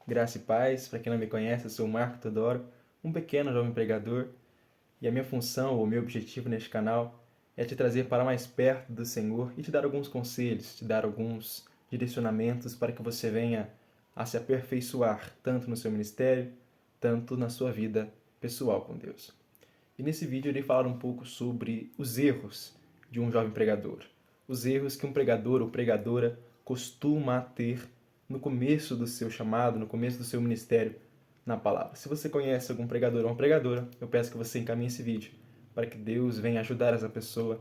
Graça e paz, para quem não me conhece, eu sou o Marco Teodoro, um pequeno jovem pregador, e a minha função, o meu objetivo neste canal é te trazer para mais perto do Senhor e te dar alguns conselhos, te dar alguns direcionamentos para que você venha a se aperfeiçoar, tanto no seu ministério, tanto na sua vida pessoal com Deus. E nesse vídeo eu irei falar um pouco sobre os erros de um jovem pregador. Os erros que um pregador ou pregadora costuma ter no começo do seu chamado, no começo do seu ministério na palavra. Se você conhece algum pregador ou uma pregadora, eu peço que você encaminhe esse vídeo para que Deus venha ajudar essa pessoa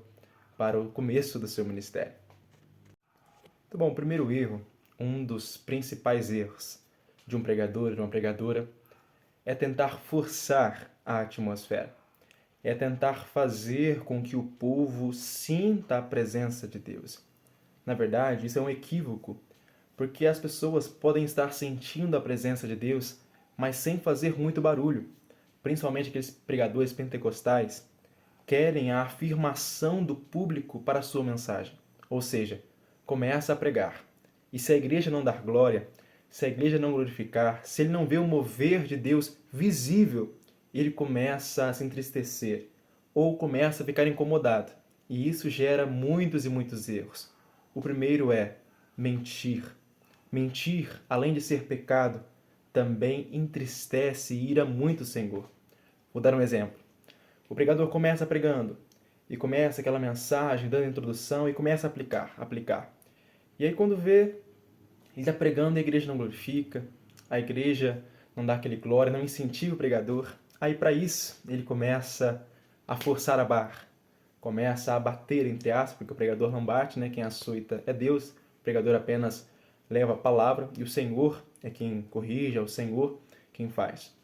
para o começo do seu ministério. Então, bom, o primeiro erro, um dos principais erros de um pregador, de uma pregadora, é tentar forçar a atmosfera. É tentar fazer com que o povo sinta a presença de Deus. Na verdade, isso é um equívoco, porque as pessoas podem estar sentindo a presença de Deus, mas sem fazer muito barulho. Principalmente aqueles pregadores pentecostais querem a afirmação do público para a sua mensagem. Ou seja, começa a pregar. E se a igreja não dar glória, se a igreja não glorificar, se ele não vê o mover de Deus visível, ele começa a se entristecer ou começa a ficar incomodado. E isso gera muitos e muitos erros. O primeiro é mentir. Mentir, além de ser pecado, também entristece e ira muito o Senhor. Vou dar um exemplo. O pregador começa pregando e começa aquela mensagem, dando a introdução e começa a aplicar. E aí quando vê, ele está pregando e a igreja não glorifica, a igreja não dá aquele glória, não incentiva o pregador. Aí para isso ele começa a forçar a barra, começa a bater, entre aspas, porque o pregador não bate, né? Quem açoita é Deus, o pregador apenas leva a palavra e o Senhor é quem corrige, é o Senhor quem faz.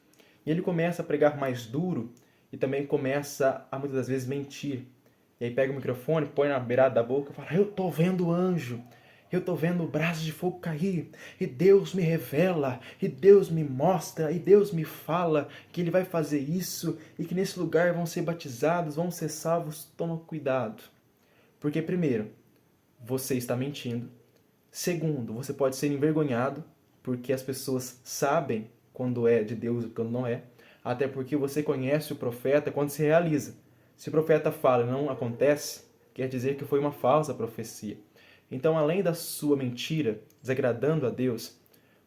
E ele começa a pregar mais duro e também começa a muitas das vezes mentir. E aí pega o microfone, põe na beirada da boca e fala: eu estou vendo anjo, eu estou vendo brasas de fogo cair, e Deus me revela, e Deus me mostra, e Deus me fala que Ele vai fazer isso, e que nesse lugar vão ser batizados, vão ser salvos. Toma cuidado. Porque primeiro, você está mentindo. Segundo, você pode ser envergonhado, porque as pessoas sabem quando é de Deus e quando não é. Até porque você conhece o profeta quando se realiza. Se o profeta fala e não acontece, quer dizer que foi uma falsa profecia. Então, além da sua mentira, desagradando a Deus,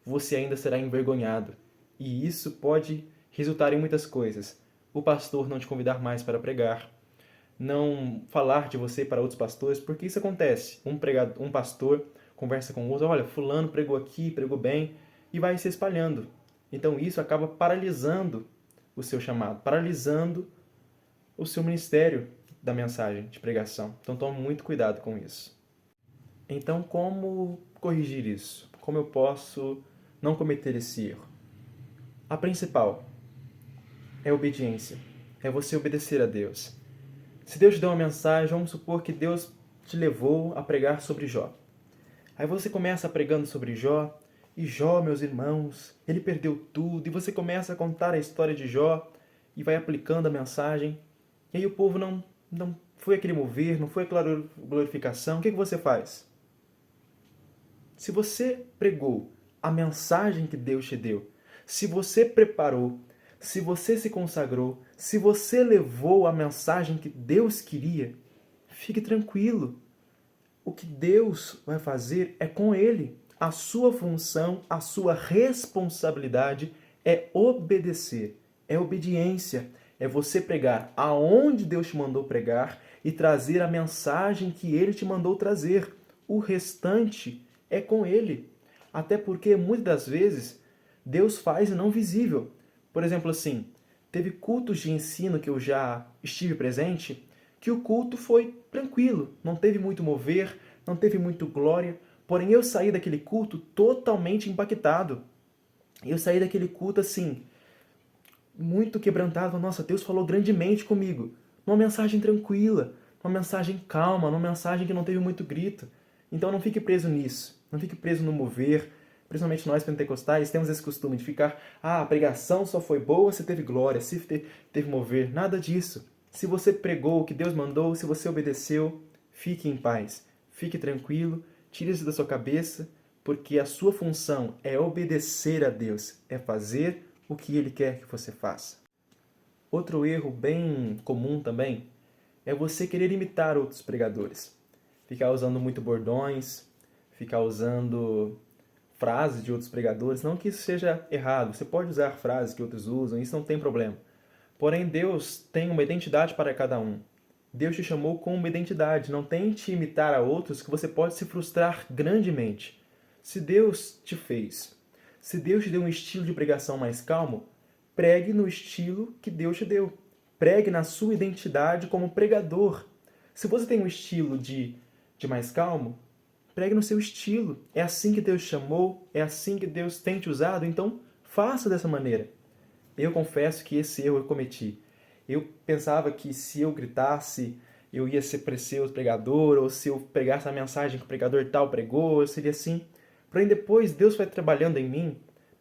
você ainda será envergonhado. E isso pode resultar em muitas coisas. O pastor não te convidar mais para pregar, não falar de você para outros pastores, porque isso acontece. Um pastor conversa com o outro, olha, fulano pregou aqui, pregou bem, e vai se espalhando. Então isso acaba paralisando o seu chamado, paralisando o seu ministério da mensagem de pregação. Então tome muito cuidado com isso. Então, como corrigir isso? Como eu posso não cometer esse erro? A principal é a obediência. É você obedecer a Deus. Se Deus te deu uma mensagem, vamos supor que Deus te levou a pregar sobre Jó. Aí você começa pregando sobre Jó, e Jó, meus irmãos, ele perdeu tudo, e você começa a contar a história de Jó, e vai aplicando a mensagem, e aí o povo não foi aquele mover, não foi aquela glorificação. O que você faz? Se você pregou a mensagem que Deus te deu, se você preparou, se você se consagrou, se você levou a mensagem que Deus queria, fique tranquilo. O que Deus vai fazer é com ele. A sua função, a sua responsabilidade é obedecer, é obediência, é você pregar aonde Deus te mandou pregar e trazer a mensagem que ele te mandou trazer. O restante é com ele. Até porque muitas das vezes Deus faz e não visível. Por exemplo, assim, teve cultos de ensino que eu já estive presente, que o culto foi tranquilo, não teve muito mover, não teve muito glória, porém eu saí daquele culto totalmente impactado. Eu saí daquele culto assim, muito quebrantado. Nossa, Deus falou grandemente comigo. Uma mensagem tranquila, uma mensagem calma, uma mensagem que não teve muito grito. Então não fique preso nisso, não fique preso no mover. Principalmente nós pentecostais temos esse costume de ficar, a pregação só foi boa se teve glória, se teve mover. Nada disso. Se você pregou o que Deus mandou, se você obedeceu, fique em paz, fique tranquilo, tire isso da sua cabeça, porque a sua função é obedecer a Deus, é fazer o que Ele quer que você faça. Outro erro bem comum também é você querer imitar outros pregadores. Ficar usando muito bordões, ficar usando frases de outros pregadores. Não que isso seja errado, você pode usar frases que outros usam, isso não tem problema. Porém, Deus tem uma identidade para cada um. Deus te chamou com uma identidade. Não tente imitar a outros que você pode se frustrar grandemente. Se Deus te fez, se Deus te deu um estilo de pregação mais calmo, pregue no estilo que Deus te deu. Pregue na sua identidade como pregador. Se você tem um estilo de mais calmo, pregue no seu estilo. É assim que Deus te chamou, é assim que Deus tem te usado, então faça dessa maneira. Eu confesso que esse erro eu cometi. Eu pensava que se eu gritasse, eu ia ser o pregador, ou se eu pregasse a mensagem que o pregador tal pregou, eu seria assim. Porém, depois Deus vai trabalhando em mim,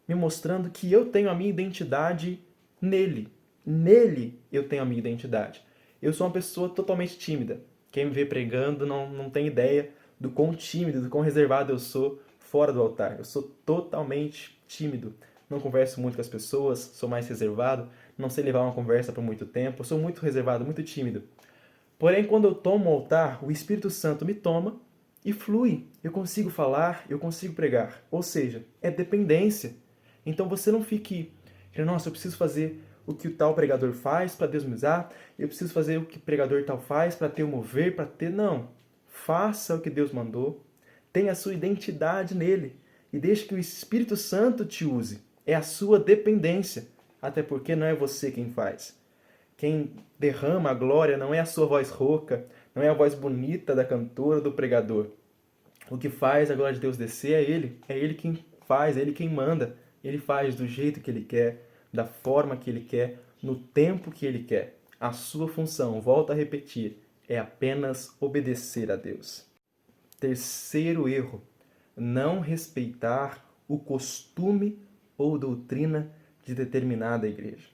me mostrando que eu tenho a minha identidade nele. Nele eu tenho a minha identidade. Eu sou uma pessoa totalmente tímida. Quem me vê pregando não tem ideia do quão tímido, do quão reservado eu sou fora do altar. Eu sou totalmente tímido. Não converso muito com as pessoas, sou mais reservado, não sei levar uma conversa por muito tempo, sou muito reservado, muito tímido. Porém, quando eu tomo o altar, o Espírito Santo me toma e flui. Eu consigo falar, eu consigo pregar. Ou seja, é dependência. Então você não fique, nossa, eu preciso fazer o que o tal pregador faz para Deus me usar, eu preciso fazer o que o pregador tal faz para ter o mover, para ter... Não. Faça o que Deus mandou, tenha a sua identidade nele e deixe que o Espírito Santo te use. É a sua dependência, até porque não é você quem faz. Quem derrama a glória não é a sua voz rouca, não é a voz bonita da cantora ou do pregador. O que faz a glória de Deus descer é Ele quem faz, é Ele quem manda. Ele faz do jeito que Ele quer, da forma que Ele quer, no tempo que Ele quer. A sua função, volto a repetir, é apenas obedecer a Deus. Terceiro erro, não respeitar o costume ou doutrina de determinada igreja.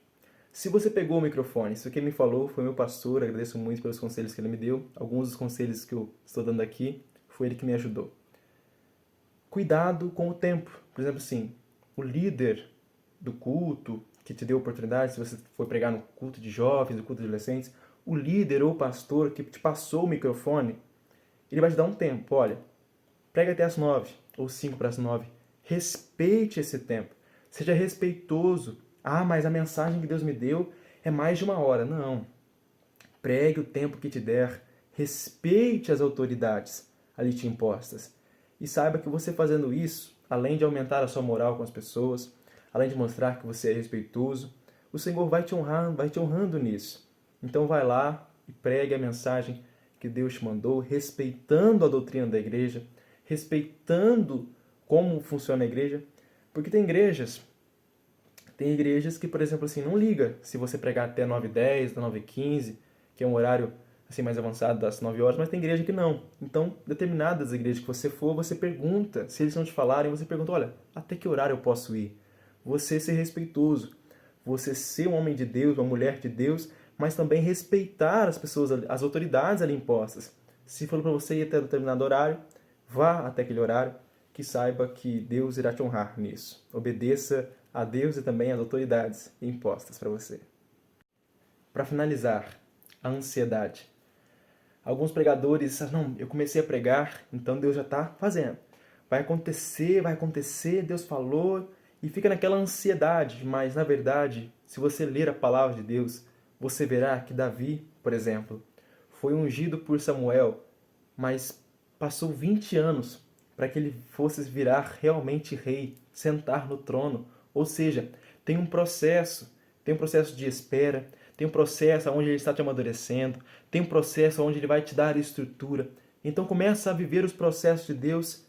Se você pegou o microfone, isso quem me falou foi meu pastor, agradeço muito pelos conselhos que ele me deu. Alguns dos conselhos que eu estou dando aqui, foi ele que me ajudou. Cuidado com o tempo. Por exemplo, assim, o líder do culto que te deu a oportunidade, se você for pregar no culto de jovens, no culto de adolescentes, o líder ou o pastor que te passou o microfone, ele vai te dar um tempo. Olha, prega até as 9 ou 5 para as 9. Respeite esse tempo. Seja respeitoso. Ah, mas a mensagem que Deus me deu é mais de 1 hora. Não. Pregue o tempo que te der. Respeite as autoridades ali te impostas. E saiba que você fazendo isso, além de aumentar a sua moral com as pessoas, além de mostrar que você é respeitoso, o Senhor vai te honrando nisso. Então vai lá e pregue a mensagem que Deus te mandou, respeitando a doutrina da igreja, respeitando como funciona a igreja, porque tem igrejas que, por exemplo, assim, não liga se você pregar até 9h10, 9h15, que é um horário assim mais avançado das 9 horas, mas tem igreja que não. Então, determinadas igrejas que você for, você pergunta, se eles não te falarem, você pergunta, olha, até que horário eu posso ir? Você ser respeitoso, você ser um homem de Deus, uma mulher de Deus, mas também respeitar as pessoas, as autoridades ali impostas. Se for para você ir até determinado horário, vá até aquele horário, que saiba que Deus irá te honrar nisso. Obedeça a Deus e também às autoridades impostas para você. Para finalizar, a ansiedade. Alguns pregadores dizem, não, eu comecei a pregar, então Deus já está fazendo. Vai acontecer, Deus falou, e fica naquela ansiedade. Mas, na verdade, se você ler a palavra de Deus, você verá que Davi, por exemplo, foi ungido por Samuel, mas passou 20 anos para que ele fosse virar realmente rei, sentar no trono. Ou seja, tem um processo de espera, tem um processo onde ele está te amadurecendo, tem um processo onde ele vai te dar estrutura. Então começa a viver os processos de Deus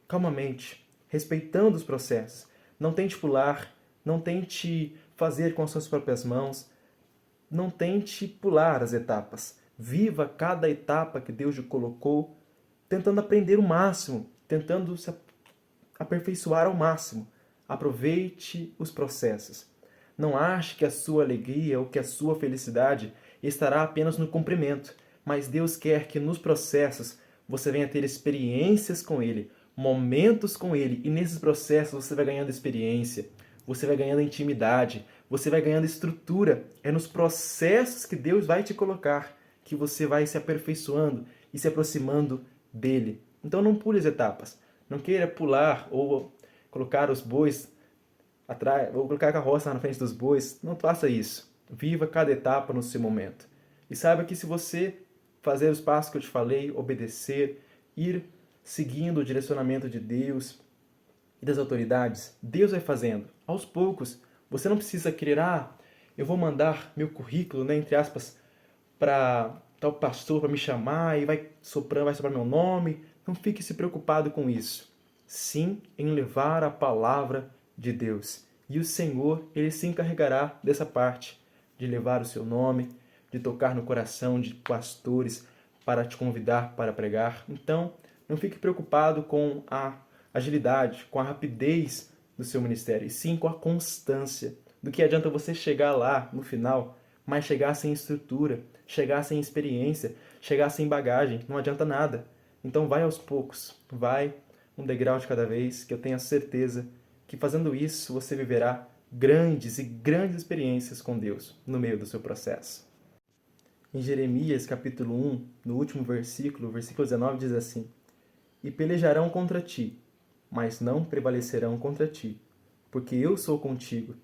calmamente, respeitando os processos. Não tente pular, não tente fazer com as suas próprias mãos, não tente pular as etapas. Viva cada etapa que Deus lhe colocou, tentando aprender o máximo, tentando se aperfeiçoar ao máximo. Aproveite os processos. Não ache que a sua alegria ou que a sua felicidade estará apenas no cumprimento, mas Deus quer que nos processos você venha ter experiências com Ele, momentos com Ele. E nesses processos você vai ganhando experiência, você vai ganhando intimidade, você vai ganhando estrutura. É nos processos que Deus vai te colocar que você vai se aperfeiçoando e se aproximando dele. Então não pule as etapas. Não queira pular ou colocar os bois atrás, ou colocar a carroça na frente dos bois. Não faça isso. Viva cada etapa no seu momento. E saiba que se você fazer os passos que eu te falei, obedecer, ir seguindo o direcionamento de Deus e das autoridades, Deus vai fazendo. Aos poucos, você não precisa querer, eu vou mandar meu currículo, né, entre aspas, para tal pastor para me chamar e vai soprar meu nome. Não fique se preocupado com isso. Sim, em levar a palavra de Deus. E o Senhor, Ele se encarregará dessa parte, de levar o seu nome, de tocar no coração de pastores para te convidar para pregar. Então, não fique preocupado com a agilidade, com a rapidez do seu ministério, e sim com a constância. Do que adianta você chegar lá no final, mas chegar sem estrutura, chegar sem experiência, chegar sem bagagem, não adianta nada. Então vai aos poucos, vai um degrau de cada vez, que eu tenho a certeza que fazendo isso você viverá grandes e grandes experiências com Deus no meio do seu processo. Em Jeremias capítulo 1, no último versículo, versículo 19, diz assim: E pelejarão contra ti, mas não prevalecerão contra ti, porque eu sou contigo,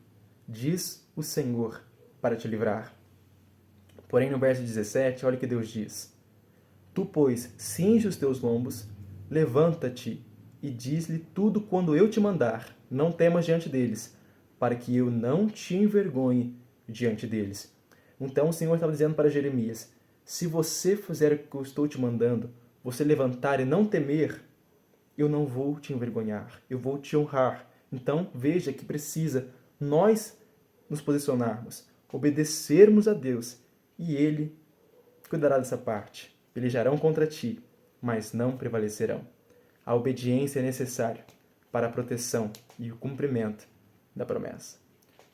diz o Senhor, para te livrar. Porém, no verso 17, olha o que Deus diz: Tu, pois, cinge os teus lombos, levanta-te e diz-lhe tudo quando eu te mandar. Não temas diante deles, para que eu não te envergonhe diante deles. Então o Senhor estava dizendo para Jeremias: se você fizer o que eu estou te mandando, você levantar e não temer, eu não vou te envergonhar, eu vou te honrar. Então veja que precisa nós nos posicionarmos, obedecermos a Deus, e Ele cuidará dessa parte. Pelejarão contra ti, mas não prevalecerão. A obediência é necessária para a proteção e o cumprimento da promessa.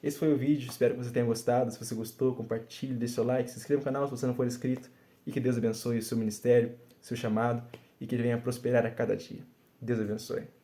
Esse foi o vídeo, espero que você tenha gostado. Se você gostou, compartilhe, deixe seu like, se inscreva no canal se você não for inscrito, e que Deus abençoe o seu ministério, seu chamado, e que ele venha prosperar a cada dia. Deus abençoe.